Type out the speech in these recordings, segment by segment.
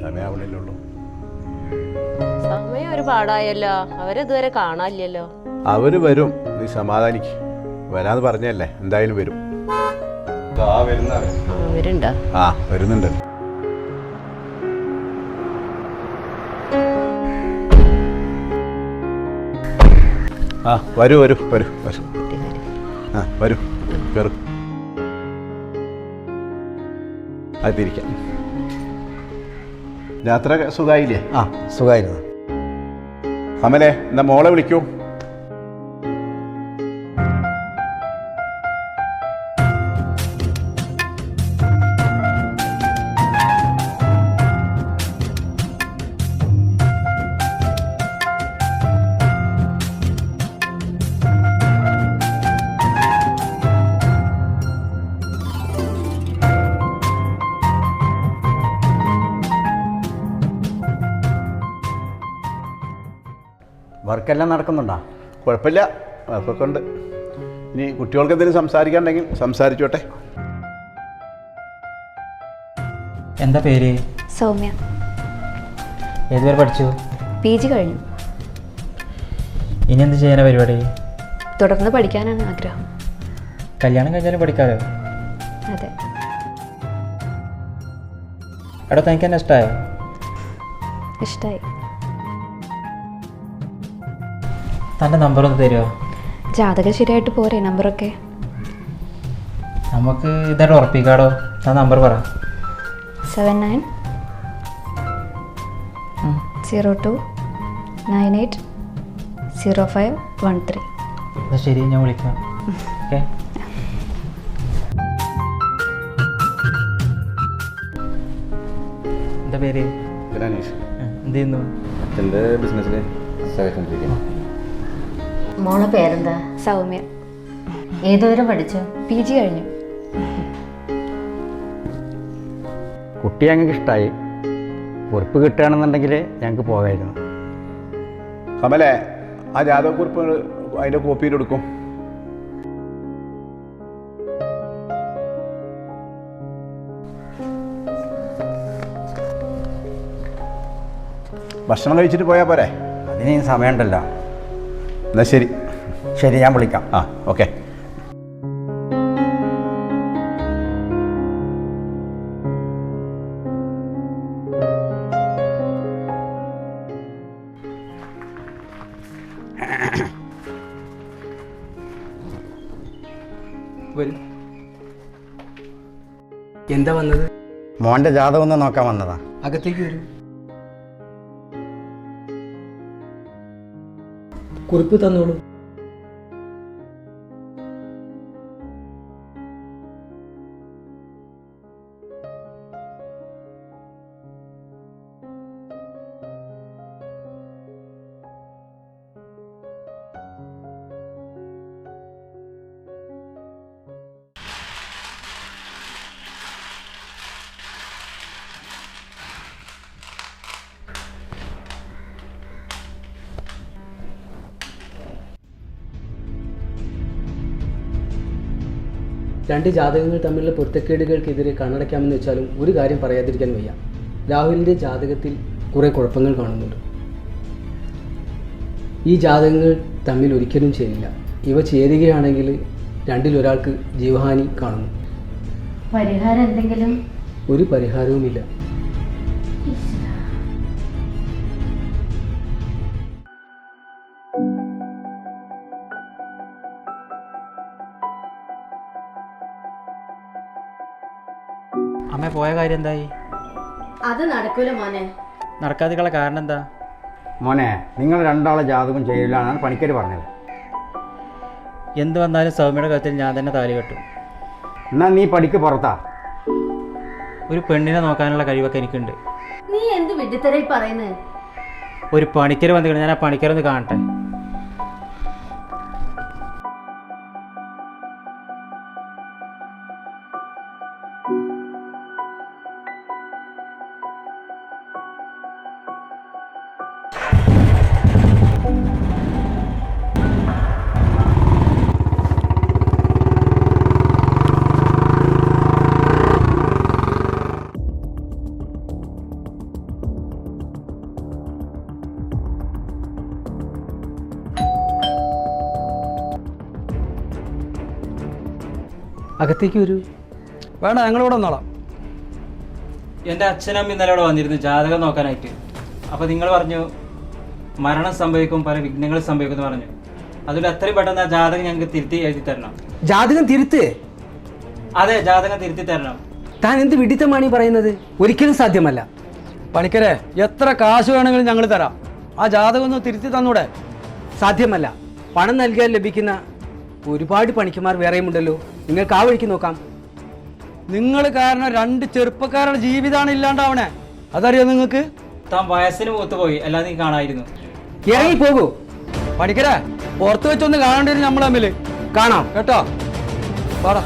സമയാവണല്ലുള്ളൂ. സമയം ഒരുപാടായല്ലോ, അവരിതുവരെ കാണാനില്ലല്ലോ. അവര് വരും, നീ സമാധാനിക്ക്. വരാന്ന് പറഞ്ഞല്ലേ, എന്തായാലും വരും. അവരുണ്ടോ? ആ വരുന്നുണ്ട്. ആ വരൂ വരൂ വരൂ വരൂ. ആ വരൂ, കയറും. അത് തിരിക്കാം. യാത്ര സുഖമായില്ലേ? ആ സുഖമായിരുന്നു. അമലേ, എന്നാ മോളെ വിളിക്കൂ. വർക്കെല്ലാം നടക്കുന്നുണ്ടോ? കുഴപ്പമില്ല, വർക്കൊക്കെ ഉണ്ട്. ഇനി കുട്ടികൾക്ക് എന്തെങ്കിലും സംസാരിക്കാനുണ്ടെങ്കിൽ സംസാരിച്ചോട്ടെ. എന്താ പേര്? സൗമ്യ. ഏതുവരെ പഠിച്ചു? PG കഴിഞ്ഞു. ഇനി എന്ത് ചെയ്യാനാ പരിപാടി? തുടർന്ന് പഠിക്കാനാണ് ആഗ്രഹം. കല്യാണം കഴിഞ്ഞാലും പഠിക്കാമല്ലോ. അതെ. എടാ, തനിക്ക് എന്നെ ഇഷ്ടമായോ? ഇഷ്ടമായി. തൻ്റെ നമ്പറൊന്ന് തരുമോ? ജാതകം ശരിയായിട്ട് പോരെ നമ്പറൊക്കെ? നമുക്ക് ഇതായിട്ട് ഉറപ്പിക്കാടോ. താൻ നമ്പർ പറ. 7902980513. എന്നാൽ ശരി, ഞാൻ വിളിക്കാം. ഓക്കെ. എന്താ പേര്? അനീഷ്. എന്ത് ചെയ്യുന്നു? അച്ഛൻ്റെ ബിസിനസ്സിൽ സഹായിച്ചുകൊണ്ടിരിക്കുന്നു. മോളെ പേരെന്താ? സൗമ്യ. ഏതുവരെ പഠിച്ചു? PG കഴിഞ്ഞു. കുട്ടിയെ ഞങ്ങൾക്ക് ഇഷ്ടമായി. കുറിപ്പ് കിട്ടുകയാണെന്നുണ്ടെങ്കിൽ ഞങ്ങൾക്ക് പോകായിരുന്നു. അമലേ, ആ ജാതകക്കുറിപ്പ് അതിൻ്റെ കോപ്പിയിൽ എടുക്കും. ഭക്ഷണം കഴിച്ചിട്ട് പോയാൽ പോരെ? അതിന് സമയമുണ്ടല്ലോ. എന്നാൽ ശരി. ശരി, ഞാൻ വിളിക്കാം. ആ ഓക്കെ. എന്താ വന്നത്? മോൻ്റെ ജാതകം ഒന്ന് നോക്കാൻ വന്നതാ. അകത്തേക്ക് വരൂ. കുറിപ്പ് തന്നോളൂ. രണ്ട് ജാതകങ്ങൾ തമ്മിലുള്ള പൊരുത്തക്കേടുകൾക്കെതിരെ കണ്ണടയ്ക്കാമെന്ന് വെച്ചാലും ഒരു കാര്യം പറയാതിരിക്കാൻ വയ്യ. രാഹുലിൻ്റെ ജാതകത്തിൽ കുറേ കുഴപ്പങ്ങൾ കാണുന്നുണ്ട്. ഈ ജാതകങ്ങൾ തമ്മിൽ ഒരിക്കലും ചേരില്ല. ഇവ ചേരുകയാണെങ്കിൽ രണ്ടിലൊരാൾക്ക് ജീവഹാനി കാണുന്നു. പരിഹാരം എന്തെങ്കിലും? ഒരു പരിഹാരവുമില്ല. അമ്മ പോയ കാര്യം എന്തായി? അത് നടക്കൂല മോനെ. നടക്കാതിക്കുള്ള കാരണം എന്താ? മോനെ, നിങ്ങൾ രണ്ടാളെ ജാതകം ചെയ്യില്ല എന്നാണ് പണിക്കർ പറഞ്ഞത്. എന്ത് വന്നാലും സൗമ്യയുടെ കാര്യത്തിൽ ഞാൻ തന്നെ താലി കെട്ടും. എന്നാൽ നീ പഠിക്ക് പുറത്താ. ഒരു പെണ്ണിനെ നോക്കാനുള്ള കഴിവൊക്കെ എനിക്കുണ്ട്. നീ എന്ത് വിഡ്ഢിത്തരായി പറയുന്നത്? ഒരു പണിക്കർ വന്നിട്ട് ഞാൻ ആ പണിക്കരൊന്ന് കാണട്ടെ. അകത്തേക്ക് വരൂ. വേണ്ട, ഞങ്ങളിവിടെ വന്നോളാം. എൻ്റെ അച്ഛനമ്മ ഇന്നലെ ഇവിടെ വന്നിരുന്നു ജാതകം നോക്കാനായിട്ട്. അപ്പോൾ നിങ്ങൾ പറഞ്ഞു മരണം സംഭവിക്കും, പല വിഘ്നങ്ങൾ സംഭവിക്കും എന്ന് പറഞ്ഞു. അതുകൊണ്ട് എത്രയും പെട്ടെന്ന് ആ ജാതകം ഞങ്ങൾക്ക് തിരുത്തി എഴുതി തരണം. ജാതകം തിരുത്തേ? അതെ, ജാതകം തിരുത്തി തരണം. താൻ എന്ത് വിഡിത്തമാണ് ഈ പറയുന്നത്? ഒരിക്കലും സാധ്യമല്ല. പണിക്കരെ, എത്ര കാശ് വേണമെങ്കിലും ഞങ്ങൾ തരാം. ആ ജാതകം ഒന്ന് തിരുത്തി തന്നൂടെ? സാധ്യമല്ല. പണം നൽകിയാൽ ലഭിക്കുന്ന ഒരുപാട് പണിക്കന്മാർ വേറെയുമുണ്ടല്ലോ. നിങ്ങൾക്ക് ആ വഴിക്ക് നോക്കാം. നിങ്ങൾ കാരണം 2 ചെറുപ്പക്കാരുടെ ജീവിതമാണ് ഇല്ലാണ്ടാവണേ. അതറിയോ നിങ്ങൾക്ക്? താൻ വയസ്സിന് മൂത്തുപോയി, അല്ലാതെ നീ കാണായിരുന്നു. ഇറങ്ങി പോകൂ. പണിക്കരെ, പുറത്ത് വെച്ചൊന്ന് കാണേണ്ടി വരും നമ്മൾ തമ്മിൽ. കാണാം കേട്ടോ? പാടാ.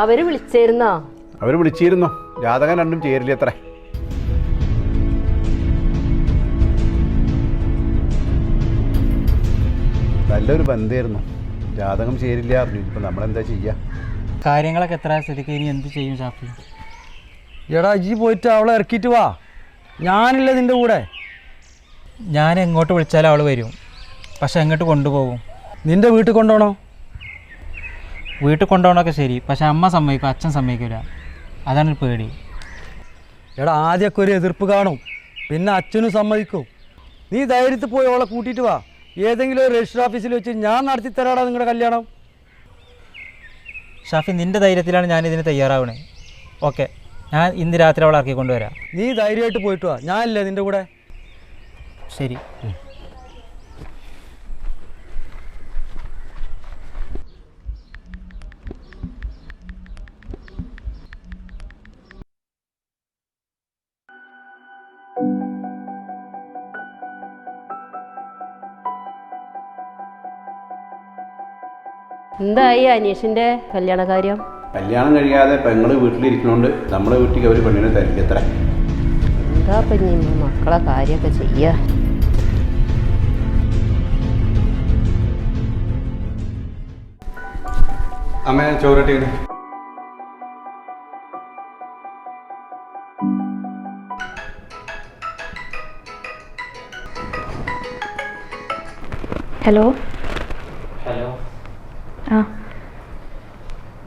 അവര് വിളിച്ചിരുന്നോ? അവർ വിളിച്ചിരുന്നു. ജാതകം രണ്ടും ചേരില്ല അത്ര. നല്ലൊരു ബന്ധമായിരുന്നു. ജാതകം ചേരില്ല അറിഞ്ഞു. ഇപ്പം നമ്മളെന്താ ചെയ്യുക? കാര്യങ്ങളൊക്കെ എത്ര സ്ഥിതിക്ക് ഇനി എന്ത് ചെയ്യും ഷാഫി? എടാ, ഇജ്ജി പോയിട്ട് അവളെ ഇറക്കിയിട്ട് വാ. ഞാനില്ല നിൻ്റെ കൂടെ. ഞാൻ എങ്ങോട്ട് വിളിച്ചാലും അവൾ വരും. പക്ഷെ എങ്ങോട്ട് കൊണ്ടുപോകും? നിൻ്റെ വീട്ടിൽ കൊണ്ടുപോകണോ? വീട്ടിൽ കൊണ്ടുപോകണമൊക്കെ ശരി, പക്ഷെ അമ്മ സമ്മതിക്കും, അച്ഛൻ സമ്മതിക്കില്ല. അതാണ് പേടി. എടാ, ആദ്യമൊക്കെ ഒരു എതിർപ്പ് കാണും, പിന്നെ അച്ഛനും സമ്മതിക്കും. നീ ധൈര്യത്തിൽ പോയി അവളെ കൂട്ടിയിട്ട് വാ. ഏതെങ്കിലും ഒരു രജിസ്റ്റർ ഓഫീസിൽ വെച്ച് ഞാൻ നടത്തി തരാടാ നിങ്ങളുടെ കല്യാണം. ഷാഫി, നിൻ്റെ ധൈര്യത്തിലാണ് ഞാൻ ഇതിന് തയ്യാറാവണേ. ഓക്കെ, ഞാൻ ഇന്ന് രാത്രി അവളെ ഇറക്കി കൊണ്ടുവരാം. നീ ധൈര്യമായിട്ട് പോയിട്ട് വാ. ഞാനില്ലേ നിൻ്റെ കൂടെ? ശരി. എന്തായി അനീഷിന്റെ കല്യാണ കാര്യം? കല്യാണം കഴിയാതെ പെങ്ങൾ വീട്ടിലിരിക്കണോണ്ട് നമ്മളെ വീട്ടിലേക്ക് അവർ പെണ്ണിനെ തരില്ല അത്ര. എന്താ ഇപ്പം ഇനി മക്കളെ കാര്യമൊക്കെ ചെയ്യാ? അമ്മ ചോറട്ടിയാണ്. ഹലോ. ഹലോ. ആ,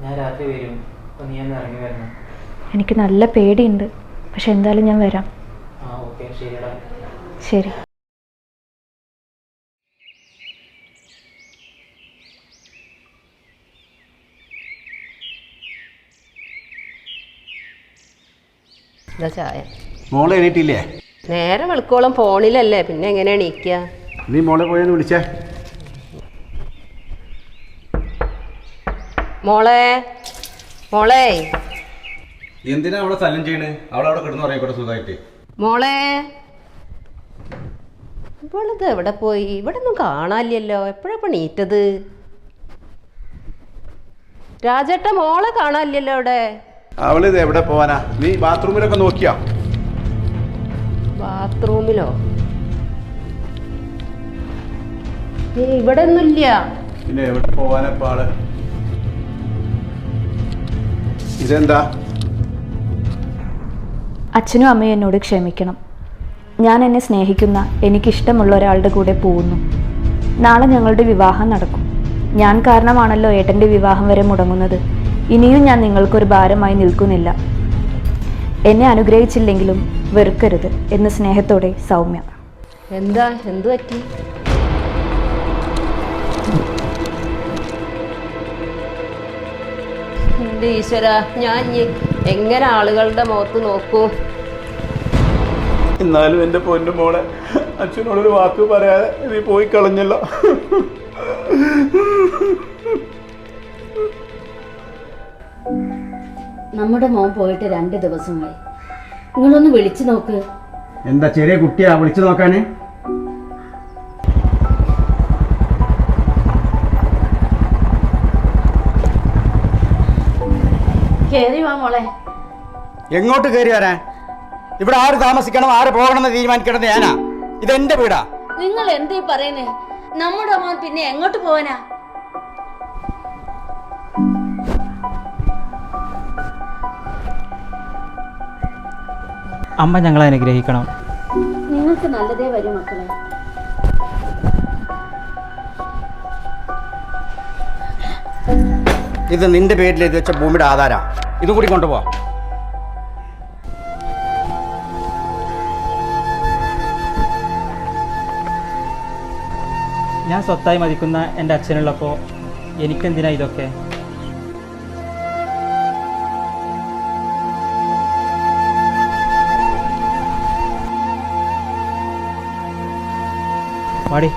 ഞാൻ രാത്രി വരും. അപ്പോൾ നീ ഒന്ന് ഇറങ്ങി വരണം. എനിക്ക് നല്ല പേടിയുണ്ട്, പക്ഷെ എന്തായാലും ഞാൻ വരാം. ആ, ഓക്കെ, ശരിയടാ. ശരി. എന്താ ചായ? മോളെ എണീറ്റില്ലേ? നേരെ വെളുക്കോളം ഫോണിലല്ലേ, പിന്നെ എങ്ങനെ എണീക്കുക? നീ മോളെ പോയെന്ന് വിളിച്ചേ. മോളെ, മോളെ, എന്തിനാ അവളെ സ്ഥലം ചെയ്യണേ? അവളവിടെ കിടന്നു പറയട്ടെ സുഖമായിട്ട്. മോളെ, ഇവളിത് എവിടെ പോയി? ഇവിടെ ഒന്നും കാണാനില്ലല്ലോ. എപ്പോഴാ നീറ്റത്? രാജേട്ട, മോളെ കാണാനില്ലല്ലോ ഇവിടെ. അവളിത് എവിടെ പോവാനാ? നീ ബാത്റൂമിലൊക്കെ നോക്കിയാ? ബാത്റൂമിലോ? ഇവിടെ ഒന്നുമില്ല. പിന്നെ എവിടെ പോവാനാ പാട്? ഇതെന്താ? അച്ഛനും അമ്മയും എന്നോട് ക്ഷമിക്കണം. ഞാൻ എന്നെ സ്നേഹിക്കുന്ന, എനിക്കിഷ്ടമുള്ള ഒരാളുടെ കൂടെ പോകുന്നു. നാളെ ഞങ്ങളുടെ വിവാഹം നടക്കും. ഞാൻ കാരണമാണല്ലോ ഏട്ടൻ്റെ വിവാഹം വരെ മുടങ്ങുന്നത്. ഇനിയും ഞാൻ നിങ്ങൾക്കൊരു ഭാരമായി നിൽക്കുന്നില്ല. എന്നെ അനുഗ്രഹിച്ചില്ലെങ്കിലും വെറുക്കരുത് എന്ന് സ്നേഹത്തോടെ സൗമ്യ. എന്താ, എന്തു പറ്റി? എൻ്റെ ഈശ്വര, ഞാൻ എങ്ങനെ ആളുകളുടെ മുഖത്ത് നോക്കൂ? എന്നാലും എൻ്റെ പൊന്നു മോളെ, അച്ഛനോടൊരു വാക്ക് പറയാതെ നീ പോയി കളഞ്ഞല്ലോ. നമ്മുടെ മോൻ പോയിട്ട് 2 ദിവസമായി. നിങ്ങളൊന്ന് വിളിച്ചു നോക്ക്. എന്താ ചെറിയ കുട്ടിയാ വിളിച്ചു നോക്കാന്? കേറി വാ മോളെ. എങ്ങോട്ട് കയറി വരാൻ? ഇവിടെ ആര് താമസിക്കണം, ആര് പോകണമെന്ന് തീരുമാനിക്കണത് ഞാനാ. ഇതെന്റെ വീടാ. നിങ്ങൾ എന്തേ പറയുന്നേ? നമ്മുടെ മോൻ പിന്നെ എങ്ങോട്ട് പോവാനാ? അമ്മ ഞങ്ങളെ അനുഗ്രഹിക്കണം. നിങ്ങൾക്ക് നല്ലതേ വരും മക്കളെ. ഇത് നിന്റെ പേരിൽ എഴുതി വെച്ച ഭൂമിയുടെ ആധാര. ഇതും കൂടി കൊണ്ടുപോവാ. ഞാൻ സ്വത്തായി മതിക്കുന്ന എൻ്റെ അച്ഛനുള്ളപ്പോൾ എനിക്കെന്തിനാ ഇതൊക്കെ? വാടി.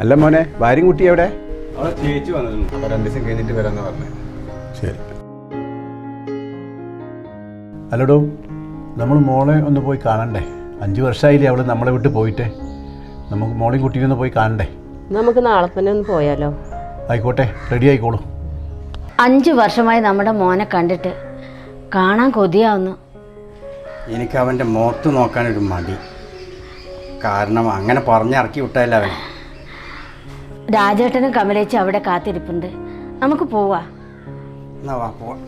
അല്ല മോനെ, ഭാര്യയും കുട്ടി എവിടെ? അവിടെ ചേച്ചി വന്നിട്ടുണ്ട്. അപ്പോൾ 2 ദിവസം കഴിഞ്ഞിട്ട് വരാമെന്ന് പറഞ്ഞത്. ശരി. അല്ലടോ, നമ്മൾ മോളെ ഒന്ന് പോയി കാണണ്ടേ? 5 വർഷമായില്ലേ അവൾ നമ്മളെ വിട്ട് പോയിട്ട്. നമുക്ക് മോളെയും കുട്ടീനെ ഒന്ന് പോയി കാണണ്ടേ? നമുക്ക് നാളെ തന്നെ ഒന്ന് പോയാലോ? ആയിക്കോട്ടെ, റെഡി ആയിക്കോളൂ. 5 വർഷമായി നമ്മുടെ മോനെ കണ്ടിട്ട് കാണാൻ കൊതിയാവുന്നു. എനിക്ക് അവൻ്റെ മുഖത്ത് നോക്കാനൊരു മടി. കാരണം അങ്ങനെ പറഞ്ഞിറക്കി വിട്ടല്ല അവൻ. രാജേട്ടനും കമലേച്ചി അവിടെ കാത്തിരിപ്പുണ്ട്. നമുക്ക് പോവാ. എന്നാ വാ പോവാം.